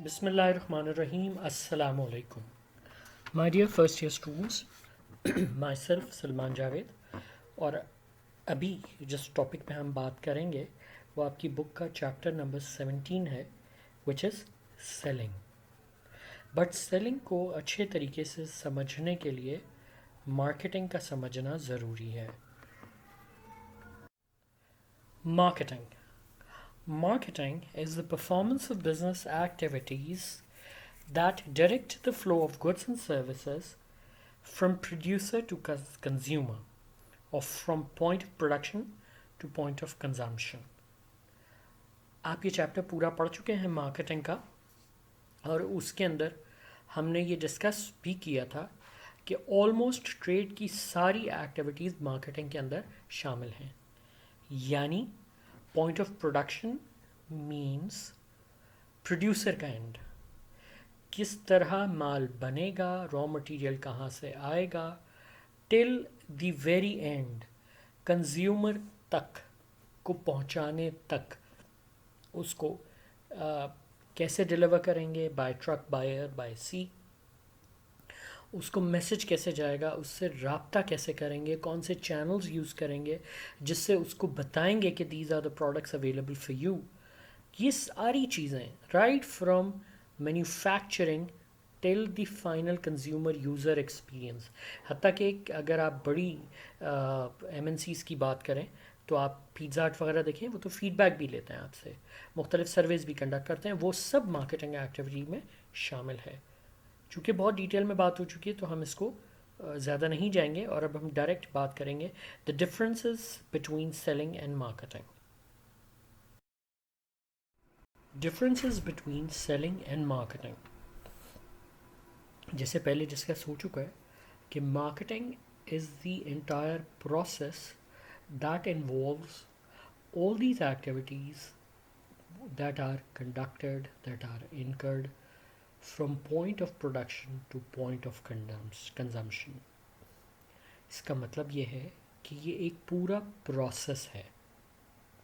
بسم اللہ الرحمن الرحیم. السلام علیکم. My dear first year students, myself Salman Javed. اور ابھی جس ٹاپک پہ ہم بات کریں گے وہ آپ کی بک کا چیپٹر نمبر 17 ہے، وچ از سیلنگ. بٹ سیلنگ کو اچھے طریقے سے سمجھنے کے لیے مارکیٹنگ کا سمجھنا ضروری ہے. Marketing. Marketing is the performance of business activities that direct the flow of goods and services from producer to consumer, or from point of production to point of consumption. آپ یہ چیپٹر پورا پڑھ چکے ہیں مارکیٹنگ کا، اور اس کے اندر ہم نے یہ ڈسکس بھی کیا تھا کہ آلموسٹ ٹریڈ کی ساری ایکٹیویٹیز مارکیٹنگ کے اندر شامل ہیں. یعنی point of production means producer کا اینڈ، کس طرح مال بنے گا، را مٹیریل کہاں سے آئے گا، ٹل دی ویری اینڈ کنزیومر تک کو پہنچانے تک اس کو کیسے ڈلیور کریں گے، by truck, by air, by sea, اس کو میسج کیسے جائے گا، اس سے رابطہ کیسے کریں گے، کون سے چینلز یوز کریں گے جس سے اس کو بتائیں گے کہ these are the products available for you. یہ ساری چیزیں right from manufacturing till the final consumer user experience. حتیٰ کہ اگر آپ بڑی ایم این سیز کی بات کریں تو آپ پیزا ہٹ وغیرہ دیکھیں، وہ تو فیڈ بیک بھی لیتے ہیں آپ سے، مختلف سرویز بھی کنڈکٹ کرتے ہیں، وہ سب مارکیٹنگ ایکٹیویٹی میں شامل ہے. چونکہ بہت ڈیٹیل میں بات ہو چکی ہے تو ہم اس کو زیادہ نہیں جائیں گے، اور اب ہم ڈائریکٹ بات کریں گے the differences between selling and marketing. Differences between selling and marketing, جیسے پہلے ڈسکس ہو چکا ہے کہ marketing is the entire process that involves all these activities that are conducted, that are incurred from point of production to point of consumption. اس کا مطلب یہ ہے کہ یہ ایک پورا پروسیس ہے.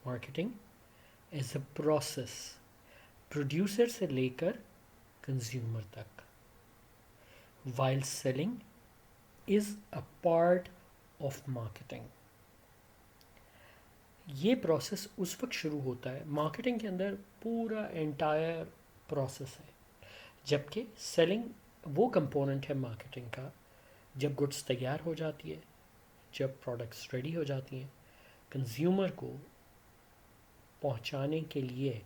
Marketing as a process, producer سے لے کر کنزیومر تک، while selling is a part of marketing. یہ پروسیس اس وقت شروع ہوتا ہے، مارکیٹنگ کے اندر پورا انٹائر پروسیس ہے، جبکہ سیلنگ وہ کمپوننٹ ہے مارکیٹنگ کا جب گڈس تیار ہو جاتی ہے، جب پروڈکٹس ریڈی ہو جاتی ہیں، کنزیومر کو پہنچانے کے لیے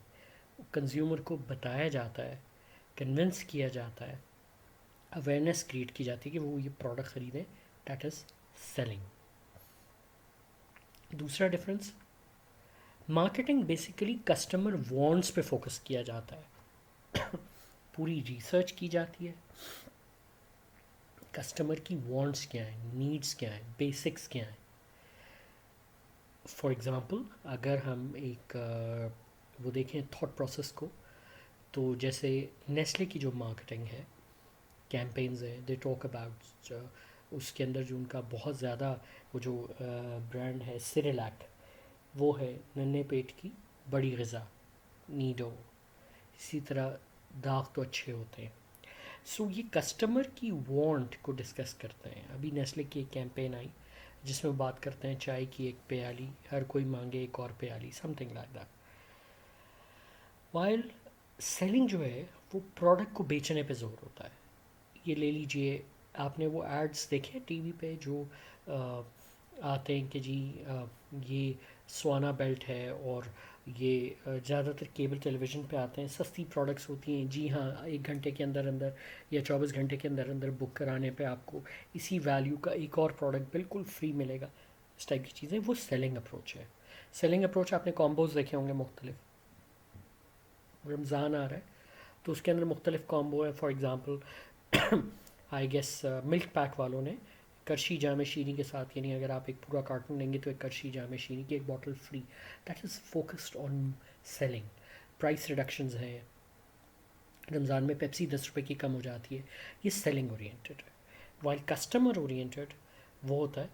کنزیومر کو بتایا جاتا ہے، کنونس کیا جاتا ہے، اویئرنیس کریٹ کی جاتی ہے کہ وہ یہ پروڈکٹ خریدیں. That is selling. دوسرا difference, marketing basically customer wants پہ فوکس کیا جاتا ہے، پوری ریسرچ کی جاتی ہے، کسٹمر کی وانٹس کیا ہیں، نیڈس کیا ہیں، بیسکس کیا ہیں. فار ایگزامپل اگر ہم ایک وہ دیکھیں تھاٹ پروسیس کو، تو جیسے نیسلے کی جو مارکیٹنگ ہے، کیمپینز ہیں، دے ٹاک اباؤٹ، اس کے اندر جو ان کا بہت زیادہ وہ جو برانڈ ہے سیریلیک، وہ ہے ننھے پیٹ کی بڑی غذا، نیڈو. اسی طرح داغ تو اچھے ہوتے ہیں. سو یہ کسٹمر کی وانٹ کو ڈسکس کرتے ہیں. ابھی نیسلے کی ایک کیمپین آئی جس میں بات کرتے ہیں چائے کی ایک پیالی، ہر کوئی مانگے ایک اور پیالی، something like that. While selling جو ہے وہ پروڈکٹ کو بیچنے پہ زور ہوتا ہے. یہ لے لیجئے، آپ نے وہ ایڈس دیکھے ٹی وی پہ جو آتے ہیں کہ جی یہ سوانا بیلٹ ہے، اور یہ زیادہ تر کیبل ٹیلی ویژن پہ آتے ہیں، سستی پروڈکٹس ہوتی ہیں، جی ہاں 1 گھنٹے کے اندر اندر یا 24 گھنٹے کے اندر اندر بک کرانے پہ آپ کو اسی ویلیو کا ایک اور پروڈکٹ بالکل فری ملے گا. اس ٹائپ کی چیزیں، وہ سیلنگ اپروچ ہے. سیلنگ اپروچ آپ نے کامبوز دیکھے ہوں گے مختلف. رمضان آ رہا ہے تو اس کے اندر مختلف کامبو ہے. For example I guess milk pack والوں نے کرشی جام شیریں کے ساتھ، یعنی اگر آپ ایک پورا کارٹون لیں گے تو ایک کرشی جام شیریں کی ایک bottle free. That is focused on selling. Price reductions ہیں، رمضان میں پیپسی 10 روپے کی کم ہو جاتی ہے. یہ سیلنگ اورینٹیڈ ہے. وائل کسٹمر اورینٹیڈ وہ ہوتا ہے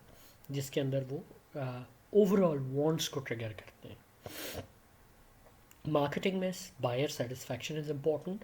جس کے اندر وہ اوور آل وانٹس کو ٹریگر کرتے ہیں. مارکیٹنگ میں buyer satisfaction is important,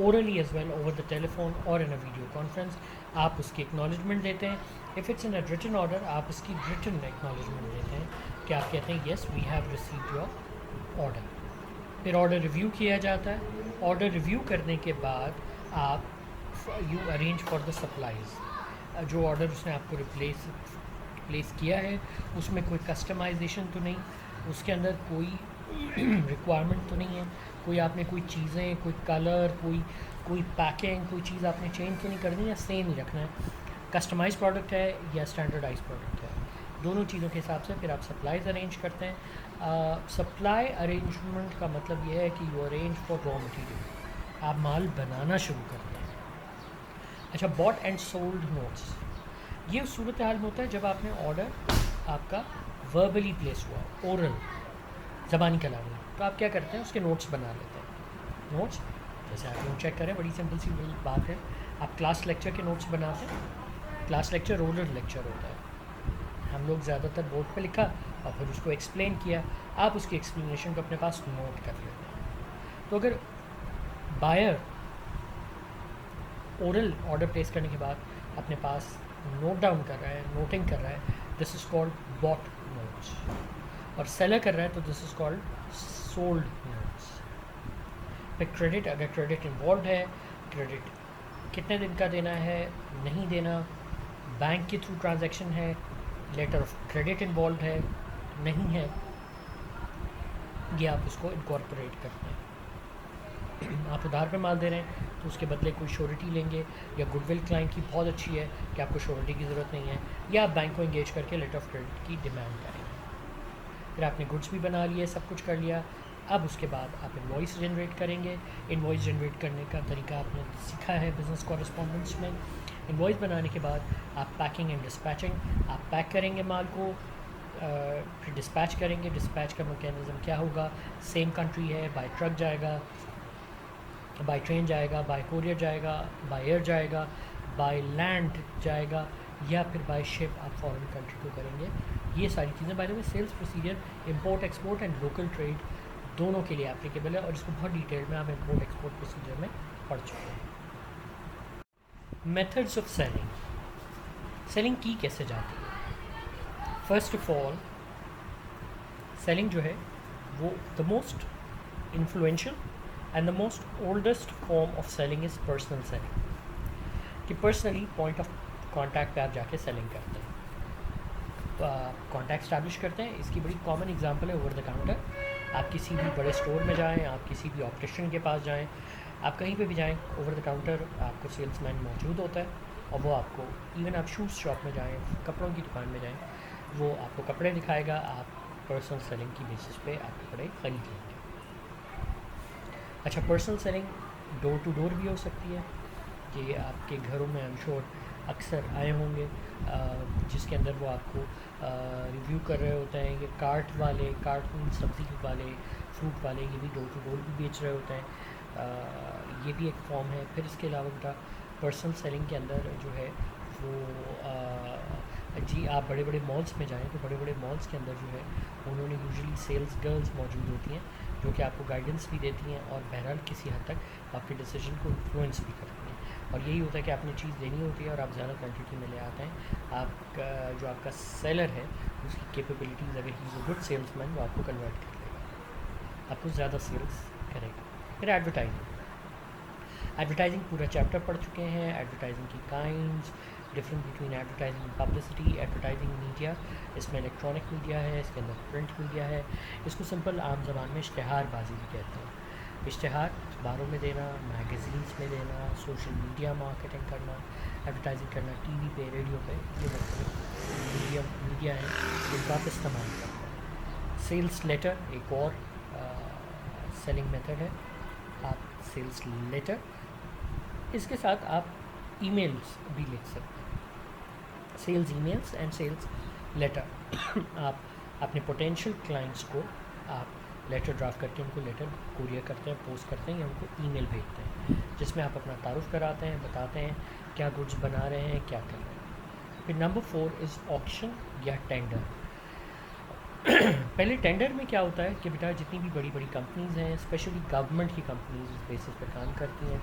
orally as well over the telephone or in a video conference. آپ اس کی اکنالجمنٹ دیتے ہیں. If it's in a written order آپ اس کی ریٹن اکنالجمنٹ دیتے ہیں کہ آپ کہتے ہیں yes we have received your order. پھر آرڈر ریویو کیا جاتا ہے. آرڈر ریویو کرنے کے بعد آپ you arrange for the supplies. جو آرڈر اس نے آپ کو پلیس کیا ہے اس میں کوئی کسٹمائزیشن تو نہیں, اس کے اندر کوئی ریکوائرمنٹ تو نہیں ہے, کوئی آپ نے کوئی چیزیں, کوئی کلر, کوئی پیکنگ, کوئی چیز آپ نے چینج تو نہیں کرنی یا سیم ہی رکھنا ہے. کسٹمائز پروڈکٹ ہے یا اسٹینڈرڈائز پروڈکٹ ہے, دونوں چیزوں کے حساب سے پھر آپ سپلائیز ارینج کرتے ہیں. سپلائی ارینجمنٹ کا مطلب یہ ہے کہ you arrange for raw material, آپ مال بنانا شروع کرتے ہیں. اچھا, باٹ اینڈ سولڈ نوٹس, یہ اس صورت حال میں ہوتا ہے جب آپ نے آرڈر آپ کا وربلی پلیس ہوا, اورل, زبانی کلام میں, تو آپ کیا کرتے ہیں اس کے نوٹس بنا لیتے ہیں. نوٹس جیسے آپ نوٹ چیک کریں, بڑی سمپل سی بات ہے, آپ کلاس لیکچر کے نوٹس بناتے ہیں. کلاس لیکچر رولر لیکچر ہوتا ہے, ہم لوگ زیادہ تر بورڈ پہ لکھا اور پھر اس کو ایکسپلین کیا, آپ اس کی ایکسپلینیشن کو اپنے پاس نوٹ کر لیتے ہیں. تو اگر بائر اورل آرڈر پلیس کرنے کے بعد اپنے پاس نوٹ ڈاؤن کر رہا ہے, نوٹنگ کر رہا ہے, دس از کالڈ باٹ نوٹس. اور سیلر کر رہا ہے تو دس از کالڈ سولڈ نوٹس. پھر کریڈٹ, اگر کریڈٹ انوالوڈ ہے, کریڈٹ کتنے دن کا دینا ہے, نہیں دینا, بینک کے تھرو ٹرانزیکشن ہے, لیٹر آف کریڈٹ انوالوڈ ہے, نہیں ہے, یہ آپ اس کو انکارپوریٹ کرتے ہیں. آپ ادھار پہ مال دے رہے ہیں تو اس کے بدلے کوئی شیورٹی لیں گے, یا گڈ ول کلائنٹ کی بہت اچھی ہے کہ آپ کو شیورٹی کی ضرورت نہیں ہے, یا آپ بینک کو انگیج کر کے لیٹر آف کریڈٹ کی ڈیمانڈ کریں گے. پھر آپ نے گڈس بھی بنا لیے, سب کچھ کر لیا. اب اس کے بعد آپ انوائس جنریٹ کریں گے. انوائس جنریٹ کرنے کا طریقہ آپ نے سیکھا ہے بزنس کورسپونڈنس میں. انوائس بنانے کے بعد آپ پیکنگ اینڈ ڈسپیچنگ, آپ پیک کریں گے مال کو, پھر ڈسپیچ کریں گے. ڈسپیچ کا میکینزم کیا ہوگا, سیم کنٹری ہے, بائی ٹرک جائے گا, بائی ٹرین جائے گا, بائی کوریئر جائے گا, بائی ایئر جائے گا, بائی لینڈ جائے گا, یا پھر بائی شپ آپ فارن کنٹری کو کریں گے. یہ ساری چیزیں by the way sales procedure import export and local trade دونوں کے لیے اپلیکیبل ہے, اور اس کو بہت ڈیٹیل میں آپ امپورٹ ایکسپورٹ پروسیجر میں پڑھ چکے ہیں. میتھڈس آف سیلنگ, سیلنگ کی کیسے جاتی ہے. فرسٹ آف آل سیلنگ جو ہے وہ the most influential and the most oldest form of selling is personal selling, کہ پرسنلی پوائنٹ آف کانٹیکٹ پہ آپ جا کے سیلنگ کرتے ہیں, تو آپ کانٹیکٹ اسٹیبلش کرتے ہیں. اس کی بڑی کامن اگزامپل ہے اوور دا کاؤنٹر. آپ کسی بھی بڑے اسٹور میں جائیں, آپ کسی بھی آپٹیشین کے پاس جائیں, آپ کہیں پہ بھی جائیں, اوور دا کاؤنٹر آپ کو سیلس مین موجود ہوتا ہے, اور وہ آپ کو, ایون آپ شوز شاپ میں جائیں, کپڑوں کی دکان میں جائیں, وہ آپ کو کپڑے دکھائے گا. آپ پرسنل سیلنگ کی بیسس پہ آپ کپڑے خرید لیں گے. اچھا, personal selling door to door بھی ہو سکتی ہے, کہ آپ کے گھروں میں ایم شور اکثر آئے ہوں گے, جس کے اندر وہ آپ کو ریویو کر رہے ہوتے ہیں. یہ کارٹ والے, کارٹون سبزی والے, فروٹ والے, یہ بھی ڈور ٹو ڈور بھی بیچ رہے ہوتے ہیں. یہ بھی ایک فارم ہے. پھر اس کے علاوہ بیٹا پرسنل سیلنگ کے اندر جو ہے وہ جی آپ بڑے بڑے مالس میں جائیں تو بڑے بڑے مالس کے اندر جو ہے انہوں نے یوزلی سیلس گرلز موجود ہوتی ہیں, جو کہ آپ کو گائیڈنس بھی دیتی ہیں اور بہرحال کسی حد تک آپ کے ڈیسیجن کو انفلوئنس بھی کرتی ہیں. اور یہی ہوتا ہے کہ آپ نے چیز لینی ہوتی ہے اور آپ زیادہ کوانٹٹی میں لے آتے ہیں. آپ کا جو آپ کا سیلر ہے اس کی کیپیبلٹیز, اگر ہی از اے گڈ سیلس مین, وہ آپ کو کنورٹ کر لے گا, آپ کو زیادہ سیلس کرے گا. پھر ایڈورٹائزنگ پورا چیپٹر پڑھ چکے ہیں. ایڈورٹائزنگ کی kinds, different between advertising and publicity. Advertising media, اس میں الیکٹرانک میڈیا ہے, اس کے اندر پرنٹ میڈیا ہے. اس کو سمپل عام زبان میں اشتہار بازی بھی کہتے ہیں. اشتہار اخباروں میں دینا, میگزینس میں دینا, سوشل میڈیا مارکیٹنگ کرنا, ایڈورٹائزنگ کرنا ٹی وی پہ, ریڈیو پہ, یہ مختلف میڈیا ہیں جن کا آپ استعمال کرتے ہیں. سیلس لیٹر ایک اور سیلنگ میتھڈ ہے. آپ سیلس لیٹر, اس کے ساتھ آپ ای میلس بھی لکھ سکتے ہیں, sales emails and sales letter. آپ اپنے پوٹینشیل کلائنٹس کو آپ لیٹر ڈرافٹ کر کے ان کو لیٹر کوریئر کرتے ہیں, پوسٹ کرتے ہیں, یا ان کو ای میل بھیجتے ہیں, جس میں آپ اپنا تعارف کراتے ہیں, بتاتے ہیں کیا گڈس بنا رہے ہیں, کیا کر رہے ہیں. پھر نمبر 4 از آکشن یا ٹینڈر. پہلے ٹینڈر میں کیا ہوتا ہے کہ بیٹا جتنی بھی بڑی بڑی کمپنیز ہیں, اسپیشلی گورنمنٹ کی کمپنیز اس بیسس پہ کام کرتی ہیں,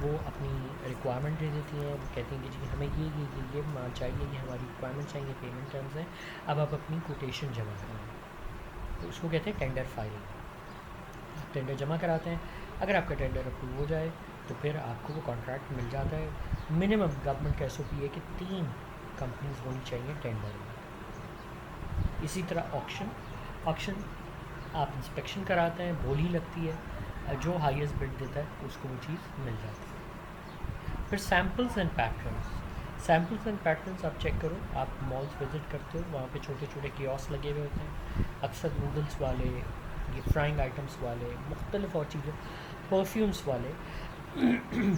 وہ اپنی ریکوائرمنٹ دے دیتی ہیں، وہ کہتی ہیں کہ جی ہمیں یہ مال چاہیے، یہ ہماری ریکوائرمنٹ چاہیے، پیمنٹ ٹرمز ہیں، اب آپ اپنی کوٹیشن جمع کریں. تو اس کو کہتے ہیں ٹینڈر فائلنگ. آپ ٹینڈر جمع کراتے ہیں، اگر آپ کا ٹینڈر اپروو ہو جائے تو پھر آپ کو وہ کانٹریکٹ مل جاتا ہے. منیمم گورنمنٹ کا ایس او پی ہے کہ 3 کمپنیز ہونی چاہیے ٹینڈر میں. اسی طرح آکشن آپ انسپیکشن کراتے ہیں، بولی لگتی ہے، جو ہائیسٹ بڈ دیتا ہے اس کو وہ چیز مل جاتی ہے. پھر سیمپلز اینڈ پیٹرنس آپ چیک کرو. آپ مالز وزٹ کرتے ہو، وہاں پہ چھوٹے چھوٹے کیوس لگے ہوئے ہوتے ہیں، اکثر نوڈلس والے، یہ فرائنگ آئٹمس والے، مختلف اور چیزیں، پرفیومس والے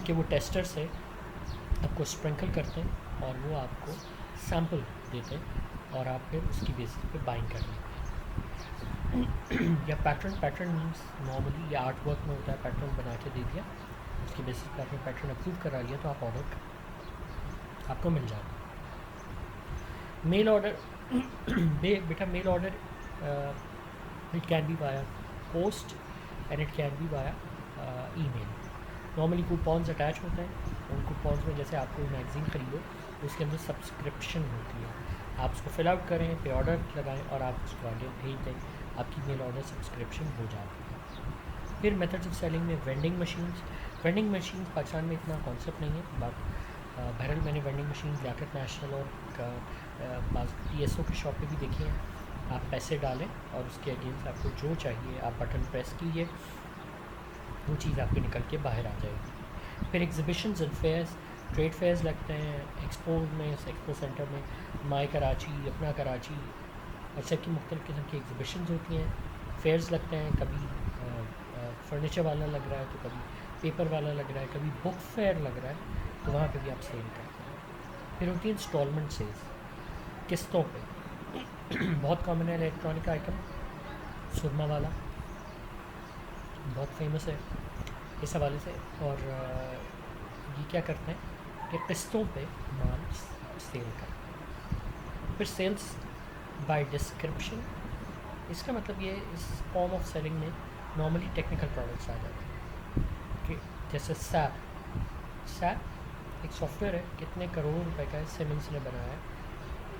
کہ وہ ٹیسٹر سے آپ کو اسپرنکل کرتے ہیں اور وہ آپ کو سیمپل دیتے ہیں اور آپ پھر اس کی بیسس پہ بائنگ کر لیتے ہیں. یا پیٹرن مینس نارملی یہ آرٹ ورک میں ہوتا ہے، پیٹرن بنا کے دے دیا، اس کی بیسس پہ آپ نے پیٹرن اپروو کرا لیا تو آپ آڈر آپ کو مل جاتا ہے. میل آڈر بیٹا mail order it can be via post and it can be via email. Normally coupons attach ہوتے ہیں، ان کوپونز میں جیسے آپ کوئی میگزین خریدو اس کے اندر سبسکرپشن ہوتی ہے، آپ اس کو فل آؤٹ کریں، پہ آڈر لگائیں اور آپ اس کو آگے بھیج دیں، آپ کی میل آڈر سبسکرپشن ہو جاتی ہے. پھر میتھڈز آف سیلنگ میں وینڈنگ مشینز پاکستان میں اتنا کانسیپٹ نہیں ہے، بہرحال میں نے وینڈنگ مشینز لیاقت نیشنل اور بعض ٹی ایس او کی شاپ پہ بھی دیکھی ہیں. آپ پیسے ڈالیں اور اس کے اگینسٹ آپ کو جو چاہیے آپ بٹن پریس کیجیے، وہ چیز آپ کے نکل کے باہر آ جائے گی. پھر exhibitions and fairs, trade fairs لگتے ہیں ایکسپو سینٹر میں، مائی کراچی، اپنا کراچی اور سب کی مختلف قسم کی ایگزیبیشنز ہوتی ہیں. فیئرز لگتے ہیں، کبھی فرنیچر والا لگ رہا ہے تو کبھی پیپر والا لگ رہا ہے، کبھی بک فیئر لگ رہا ہے تو وہاں پہ بھی آپ سیل کرتے ہیں. پھر ہوتی ہے انسٹالمنٹ سیلز، قسطوں پہ. بہت کامن ہے الیکٹرانک آئٹم سرما والا، بہت فیمس ہے اس حوالے سے. اور یہ کیا کرتے ہیں کہ قسطوں پہ مال سیل کرتے ہیں. پھر سیلز بائی ڈسکرپشن، اس کا مطلب یہ اس فارم آف سیلنگ میں نارملی ٹیکنیکل پروڈکٹس آ جاتے ہیں کہ جیسے سیپ ایک سافٹ ویئر ہے، کتنے کروڑ روپے کا ہے، سیمنس نے بنایا ہے.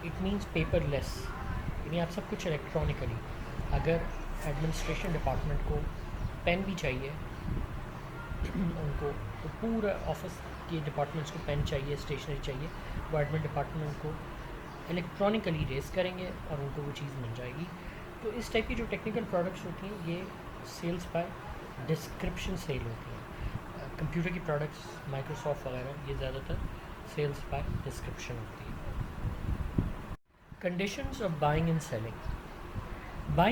اٹ مینس پیپر لیس، یعنی آپ سب کچھ الیکٹرانکلی. اگر ایڈمنسٹریشن ڈپارٹمنٹ کو پین بھی چاہیے، ان کو پورا آفس کے ڈپارٹمنٹس کو پین چاہیے، اسٹیشنری چاہیے، وہ ایڈمن ڈپارٹمنٹ کو الیکٹرانکلی ریز کریں گے اور ان کو وہ چیز مل جائے گی. تو اس ٹائپ کی جو ٹیکنیکل پروڈکٹس ہوتی ہیں یہ سیلز بائی ڈسکرپشن سیل ہوتی ہیں. کمپیوٹر کی پروڈکٹس مائکروسافٹ وغیرہ یہ زیادہ تر سیلز بائی ڈسکرپشن ہوتی ہے. Conditions of buying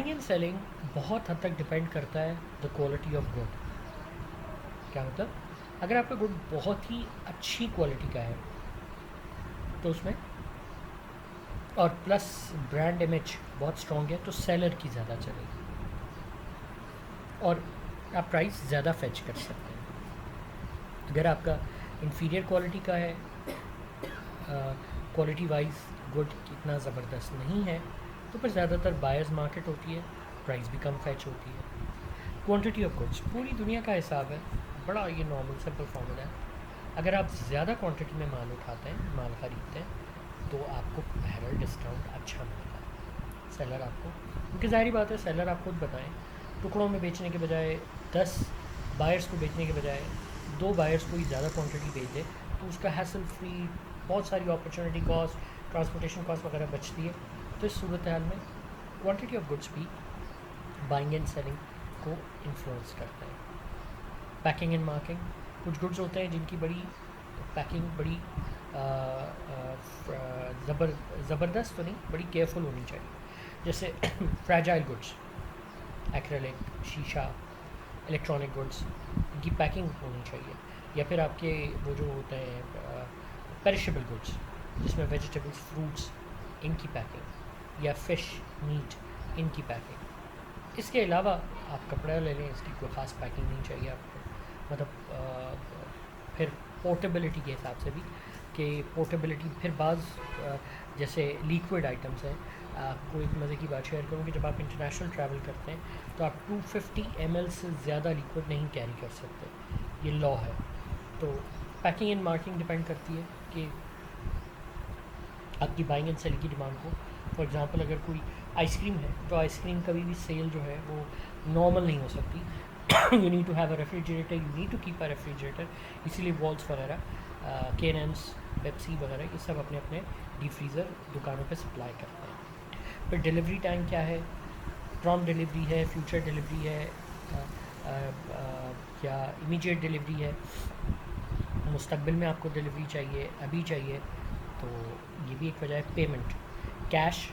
and selling بہت حد تک ڈپینڈ کرتا ہے دا کوالٹی آف گڈ. کیا مطلب؟ اگر آپ کا گڈ بہت ہی اچھی کوالٹی کا ہے تو اس میں، اور پلس برانڈ امیج بہت اسٹرانگ ہے تو سیلر کی زیادہ چلے گی اور آپ پرائس زیادہ فیچ کر سکتے ہیں. اگر آپ کا انفیریئر کوالٹی کا ہے، کوالٹی وائز گڈ اتنا زبردست نہیں ہے تو پھر زیادہ تر بائرز مارکیٹ ہوتی ہے، پرائس بھی کم فیچ ہوتی ہے. کوانٹٹی آف گڈس پوری دنیا کا حساب ہے، بڑا یہ نارمل سمپل فارمولا ہے. اگر آپ زیادہ کوانٹٹی میں مال اٹھاتے ہیں، مال خریدتے ہیں تو آپ کو بہرحال ڈسکاؤنٹ اچھا ملے گا. سیلر آپ کو، کیونکہ ظاہری بات ہے سیلر آپ خود بتائیں، ٹکڑوں میں بیچنے کے بجائے 10 بائرس کو بیچنے کے بجائے 2 بائرس کو ہی زیادہ کوانٹٹی بیچ دے تو اس کا ہیسل فری، بہت ساری اپرچونیٹی کاسٹ، ٹرانسپورٹیشن کاسٹ وغیرہ بچتی ہے. تو اس صورتحال میں کوانٹٹی آف گڈس بھی بائنگ اینڈ سیلنگ کو انفلوئنس کرتے ہیں. پیکنگ اینڈ مارکنگ، کچھ گڈس ہوتے ہیں جن کی بڑی پیکنگ بڑی زبردست تو نہیں، بڑی کیئرفل ہونی چاہیے. جیسے فریجائل گڈس، ایکریلک، شیشہ، الیکٹرانک گڈس، ان کی پیکنگ ہونی چاہیے. یا پھر آپ کے وہ جو ہوتے ہیں پیرشیبل گڈس جس میں ویجیٹیبلس، فروٹس، ان کی پیکنگ، یا فش، میٹ، ان کی پیکنگ. اس کے علاوہ آپ کپڑا لے لیں، اس کی کوئی خاص پیکنگ نہیں چاہیے آپ کو. مطلب پھر پورٹیبلٹی کے حساب سے بھی کہ پورٹیبلٹی پھر بعض جیسے لیکوڈ آئٹمس ہیں. آپ کو ایک مزے کی بات شیئر کروں کہ جب آپ انٹرنیشنل ٹریول کرتے ہیں تو آپ 250 ml سے زیادہ لیکوڈ نہیں کیری کر سکتے، یہ لا ہے. تو پیکنگ اینڈ مارکنگ ڈپینڈ کرتی ہے کہ آپ کی بائنگ اینڈ سیل کی ڈیمانڈ کو. فار ایگزامپل اگر کوئی آئس کریم ہے تو آئس کریم کبھی بھی سیل جو ہے وہ نارمل نہیں ہو سکتی. You need to have a refrigerator, you need to keep a refrigerator. اسی لیے والس وغیرہ, کیننس, پیپسی وغیرہ یہ سب اپنے اپنے ڈی فریزر دکانوں پہ سپلائی کرتے ہیں. پھر ڈیلیوری ٹائم کیا ہے, پروم ڈیلیوری ہے, فیوچر ڈیلیوری ہے, یا امیجیٹ ڈیلیوری ہے, مستقبل میں آپ کو ڈیلیوری چاہیے, ابھی چاہیے. تو یہ بھی ایک وجہ ہے. پیمنٹ, کیش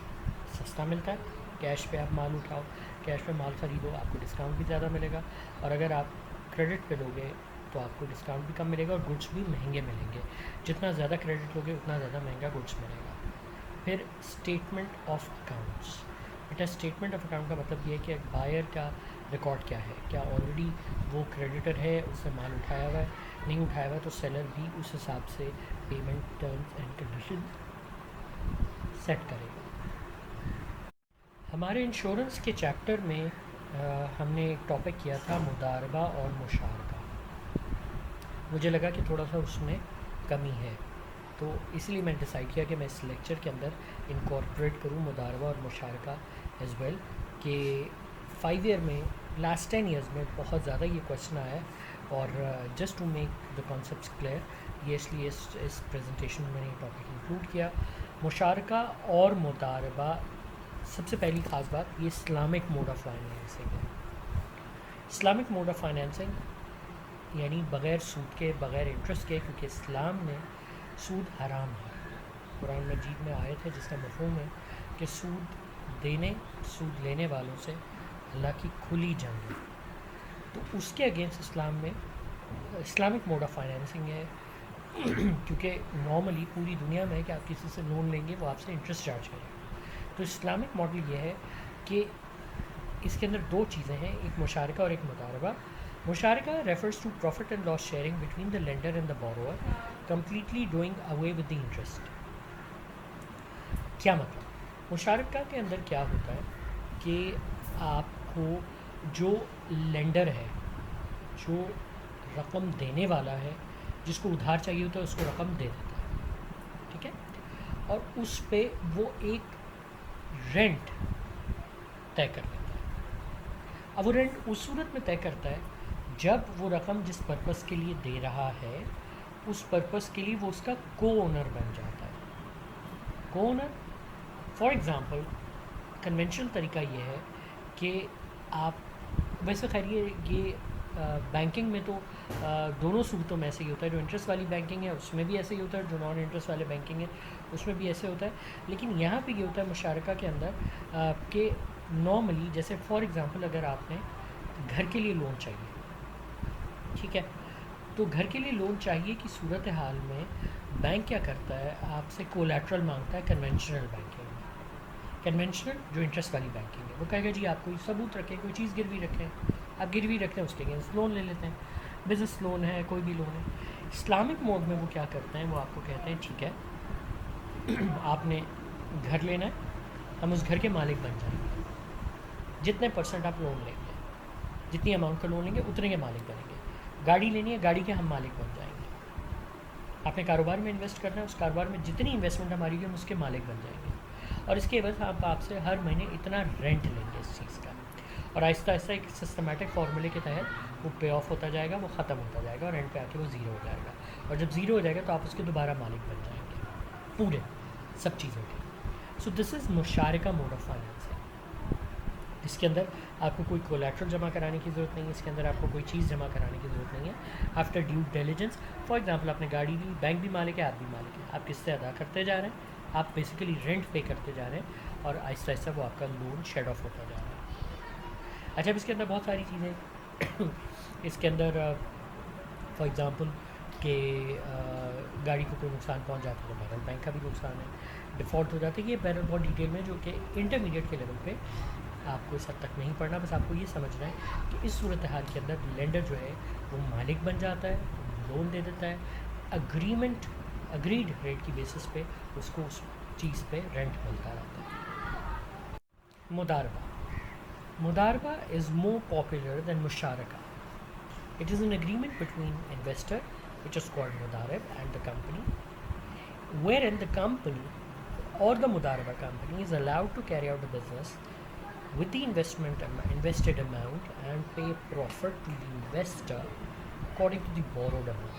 سستا ملتا ہے, کیش پہ آپ مال اٹھاؤ, کیش پہ مال خریدو, آپ کو ڈسکاؤنٹ بھی زیادہ ملے گا. اور اگر آپ کریڈٹ پہ لوگے تو آپ کو ڈسکاؤنٹ بھی کم ملے گا اور گڈس بھی مہنگے ملیں گے. جتنا زیادہ کریڈٹ لوگے اتنا زیادہ مہنگا گڈس ملے گا. پھر statement of accounts. Beta statement of account کا مطلب یہ ہے کہ بائر کا ریکارڈ کیا ہے, کیا آلریڈی وہ کریڈیٹر ہے, اس نے مال اٹھایا ہوا ہے, نہیں اٹھایا ہوا ہے, تو سیلر بھی اس حساب سے payment terms and condition set کرے گا. ہمارے انشورنس کے چیپٹر میں ہم نے ایک ٹاپک کیا تھا مضاربہ اور مشارکہ. مجھے لگا کہ تھوڑا سا اس میں کمی ہے, تو اس لیے میں نے ڈیسائیڈ کیا کہ میں اس لیکچر کے اندر انکارپوریٹ کروں مضاربہ اور مشارکہ ایز ویل. کہ 5 ایئر میں لاسٹ 10 ایئرز میں بہت زیادہ یہ کویشچن آیا ہے, اور just to make the concepts clear یہ اس لیے اس پریزنٹیشن میں نے یہ ٹاپک انکلوڈ کیا. مشارکہ اور مضاربہ, سب سے پہلی خاص بات یہ اسلامک موڈ آف فائنینسنگ ہے. اسلامک موڈ آف فائنینسنگ یعنی بغیر سود کے, بغیر انٹرسٹ کے, کیونکہ اسلام میں سود حرام ہے. قرآن مجید میں آیت ہے جس کا مفہوم ہے کہ سود دینے, سود لینے والوں سے اللہ کی کھلی جنگ ہے. تو اس کے اگینسٹ اسلام میں اسلامک موڈ آف فائنینسنگ ہے. کیونکہ نارملی پوری دنیا میں ہے کہ آپ کسی سے لون لیں گے وہ آپ سے انٹرسٹ چارج کرے گا. تو اسلامک ماڈل یہ ہے کہ اس کے اندر 2 چیزیں ہیں, ایک مشارکہ اور ایک مضاربہ. مشارکہ refers to profit and loss sharing between the lender and the borrower, completely doing away with the interest. کیا مطلب؟ مشارکہ کے اندر کیا ہوتا ہے کہ آپ کو جو لینڈر ہے, جو رقم دینے والا ہے, جس کو ادھار چاہیے ہوتا ہے اس کو رقم دے دیتا ہے, ٹھیک ہے, اور اس پہ وہ ایک رینٹ طے کر لیتا ہے. اب وہ رینٹ اس صورت میں طے کرتا ہے جب وہ رقم جس پرپس کے لیے دے رہا ہے اس پرپس کے لیے وہ اس کا کو اونر بن جاتا ہے. کو اونر فار ایگزامپل کنونشنل طریقہ یہ ہے کہ آپ ویسے خیر یہ بینکنگ میں تو دونوں صورتوں میں ایسے ہی ہوتا ہے. جو انٹرسٹ والی بینکنگ ہے اس میں بھی ایسے ہی ہوتا ہے, جو نان انٹرسٹ والے بینکنگ ہے اس میں بھی ایسے ہوتا ہے. لیکن یہاں پہ یہ ہوتا ہے مشارکہ کے اندر کہ نارملی جیسے فار ایگزامپل اگر آپ نے گھر کے لیے لون چاہیے, ٹھیک ہے, تو گھر کے لیے لون چاہیے کی صورت حال میں بینک کیا کرتا ہے, آپ سے کولیٹرل مانگتا ہے. کنونشنل بینکنگ میں, کنونشنل جو انٹرسٹ والی بینکنگ ہے وہ کہے گا جی آپ کوئی ثبوت رکھیں, کوئی چیز گروی رکھیں, آپ گروی رکھتے ہیں اس کے اگینسٹ لون لے لیتے ہیں. بزنس لون ہے, کوئی بھی لون ہے. اسلامک موڈ میں وہ کیا کرتے ہیں, وہ آپ کو کہتے ہیں ٹھیک ہے آپ نے گھر لینا ہے, ہم اس گھر کے مالک بن جائیں گے. جتنے % آپ لون لیں گے, جتنی اماؤنٹ کا لون لیں گے اتنے کے مالک بنیں گے. گاڑی لینی ہے, گاڑی کے ہم مالک بن جائیں گے. آپ نے کاروبار میں انویسٹ کرنا ہے, اس کاروبار میں جتنی انویسٹمنٹ ہماری ہوگی ہم اس کے مالک بن جائیں گے. اور اس کے بعد آپ سے ہر مہینے اتنا رینٹ لیں گے اس چیز کا. اور آہستہ آہستہ ایک سسٹمیٹک فارمولے کے تحت وہ پے آف ہوتا جائے گا, وہ ختم ہوتا جائے گا, اور اینڈ پہ آ کے وہ زیرو ہو جائے گا. اور جب زیرو ہو جائے گا تو آپ اس کے دوبارہ مالک بن جائیں گے پورے سب چیزوں کے. سو دس از مشارکہ موڈ آف فائنینسنگ. اس کے اندر آپ کو کوئی کولیٹرل جمع کرانے کی ضرورت نہیں ہے, اس کے اندر آپ کو کوئی چیز جمع کرانے کی ضرورت نہیں ہے. After due diligence, for example آپ نے گاڑی لی, بینک بھی مالک ہے, آپ بھی مالک ہیں, آپ قسطیں ادا کرتے جا رہے ہیں, آپ بیسیکلی رینٹ پے کرتے جا رہے ہیں, اور آہستہ آہستہ وہ آپ کا لون شیڈ آف ہوتا جا رہا ہے. اچھا, اب اس کے اندر بہت ساری چیزیں اس کے اندر فار ایگزامپل کہ گاڑی کو کوئی نقصان پہنچ جاتا ہے تو بہرحال بینک کا بھی نقصان ہے, ڈیفالٹ ہو جاتے ہیں. یہ بہرحال بہت ڈیٹیل میں جو کہ انٹرمیڈیٹ کے لیول پہ آپ کو اس حد تک نہیں پڑھنا, بس آپ کو یہ سمجھنا ہے کہ اس صورتحال کے اندر لینڈر جو ہے وہ مالک بن جاتا ہے, لون دے دیتا ہے, اگریڈ ریٹ کی بیسس پہ اس کو اس چیز پہ رینٹ ملتا رہتا ہے. مضاربہ is more popular than مشارکہ. It is an agreement between investor which is called Mudarib, and the company, wherein the company or the Mudariba company is allowed to carry out the business with the invested amount and pay profit to the investor according to the borrowed amount.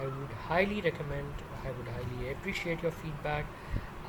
I would highly recommend, I would highly appreciate your feedback.